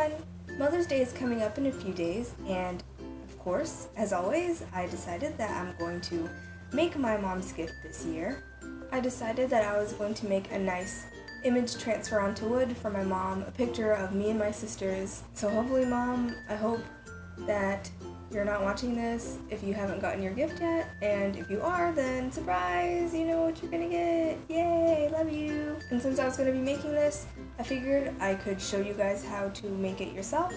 everyone! Mother's Day is coming up in a few days, and of course, as always, I decided that I'm going to make my mom's gift this year. I decided that I was going to make a nice image transfer onto wood for my mom, a picture of me and my sisters. So hopefully, Mom, I hope that you're not watching this if you haven't gotten your gift yet, and if you are, then surprise, you know what you're gonna get. Yay, love you. And since I was gonna be making this, I figured I could show you guys how to make it yourself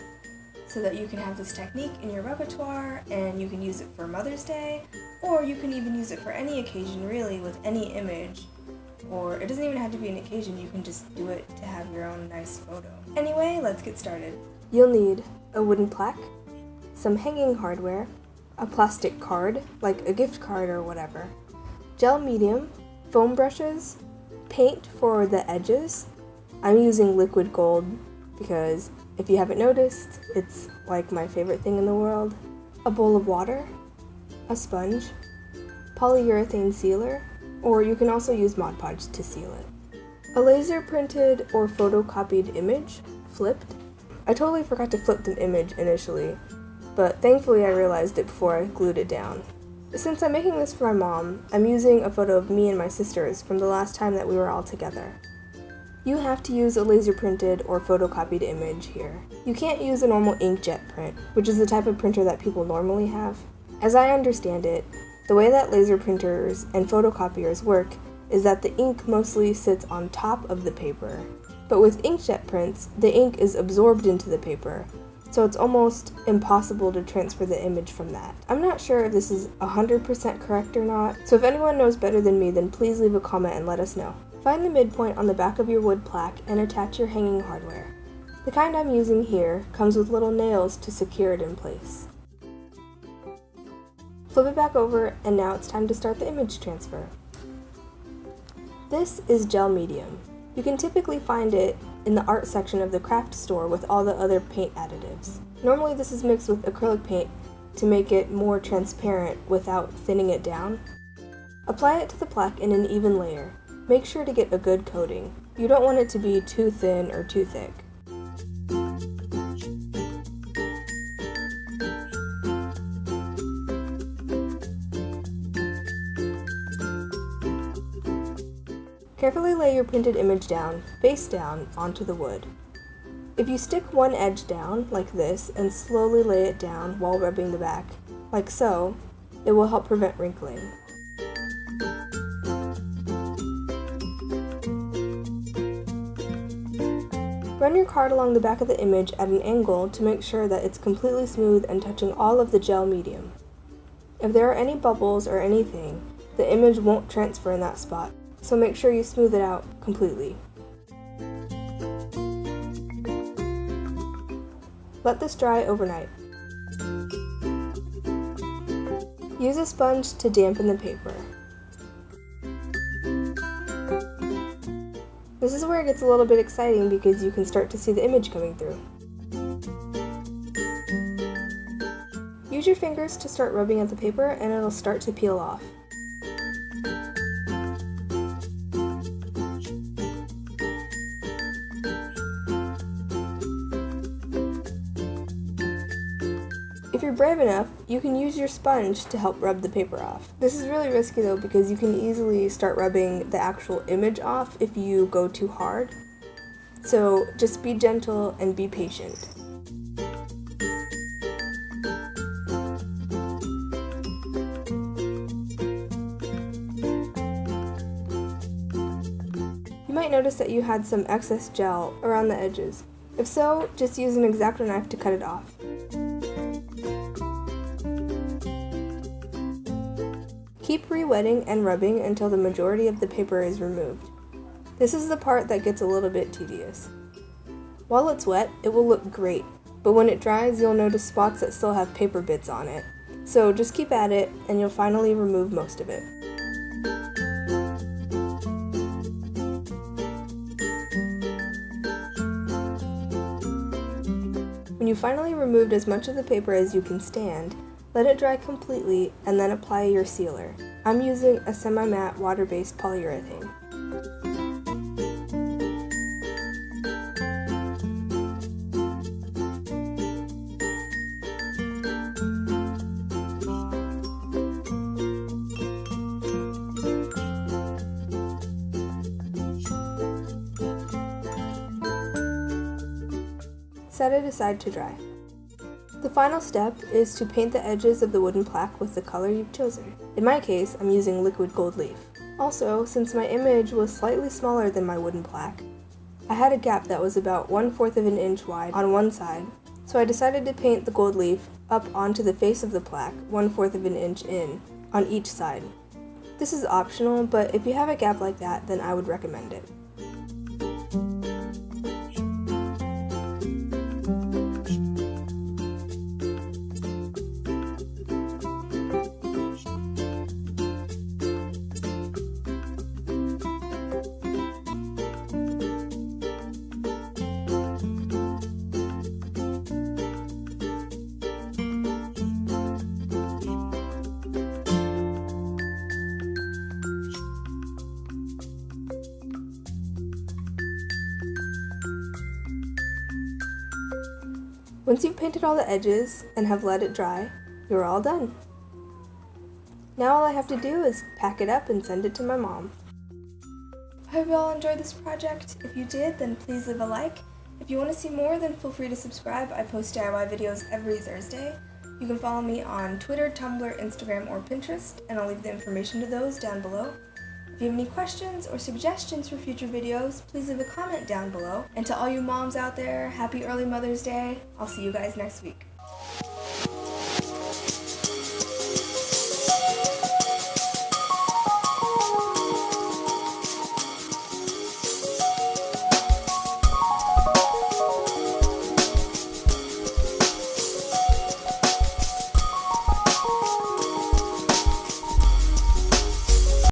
so that you can have this technique in your repertoire and you can use it for Mother's Day, or you can even use it for any occasion really with any image, or it doesn't even have to be an occasion, you can just do it to have your own nice photo. Anyway, let's get started. You'll need a wooden plaque, some hanging hardware, a plastic card, like a gift card or whatever, gel medium, foam brushes, paint for the edges. I'm using liquid gold because if you haven't noticed, it's like my favorite thing in the world. A bowl of water, a sponge, polyurethane sealer, or you can also use Mod Podge to seal it. A laser printed or photocopied image, flipped. I totally forgot to flip the image initially, but thankfully I realized it before I glued it down. Since I'm making this for my mom, I'm using a photo of me and my sisters from the last time that we were all together. You have to use a laser printed or photocopied image here. You can't use a normal inkjet print, which is the type of printer that people normally have. As I understand it, the way that laser printers and photocopiers work is that the ink mostly sits on top of the paper. But with inkjet prints, the ink is absorbed into the paper, so it's almost impossible to transfer the image from that. I'm not sure if this is 100% correct or not, so if anyone knows better than me, then please leave a comment and let us know. Find the midpoint on the back of your wood plaque and attach your hanging hardware. The kind I'm using here comes with little nails to secure it in place. Flip it back over, and now it's time to start the image transfer. This is gel medium. You can typically find it in the art section of the craft store with all the other paint additives. Normally this is mixed with acrylic paint to make it more transparent without thinning it down. Apply it to the plaque in an even layer. Make sure to get a good coating. You don't want it to be too thin or too thick. Carefully lay your printed image down, face down, onto the wood. If you stick one edge down, like this, and slowly lay it down while rubbing the back, like so, it will help prevent wrinkling. Run your card along the back of the image at an angle to make sure that it's completely smooth and touching all of the gel medium. If there are any bubbles or anything, the image won't transfer in that spot, so make sure you smooth it out completely. Let this dry overnight. Use a sponge to dampen the paper. This is where it gets a little bit exciting because you can start to see the image coming through. Use your fingers to start rubbing at the paper and it'll start to peel off. If you're brave enough, you can use your sponge to help rub the paper off. This is really risky though because you can easily start rubbing the actual image off if you go too hard. So just be gentle and be patient. You might notice that you had some excess gel around the edges. If so, just use an X-Acto knife to cut it off. Keep re-wetting and rubbing until the majority of the paper is removed. This is the part that gets a little bit tedious. While it's wet, it will look great, but when it dries, you'll notice spots that still have paper bits on it. So just keep at it, and you'll finally remove most of it. When you finally removed as much of the paper as you can stand, let it dry completely and then apply your sealer. I'm using a semi-matte water-based polyurethane. set it aside to dry. The final step is to paint the edges of the wooden plaque with the color you've chosen. In my case, I'm using liquid gold leaf. Also, since my image was slightly smaller than my wooden plaque, I had a gap that was about 1/4 of an inch wide on one side, so I decided to paint the gold leaf up onto the face of the plaque 1/4 of an inch in on each side. This is optional, but if you have a gap like that, then I would recommend it. Once you've painted all the edges and have let it dry, you're all done. Now all I have to do is pack it up and send it to my mom. I hope you all enjoyed this project. If you did, then please leave a like. If you want to see more, then feel free to subscribe. I post DIY videos every Thursday. You can follow me on Twitter, Tumblr, Instagram, or Pinterest, and I'll leave the information to those down below. If you have any questions or suggestions for future videos, please leave a comment down below. And to all you moms out there, happy early Mother's Day. I'll see you guys next week.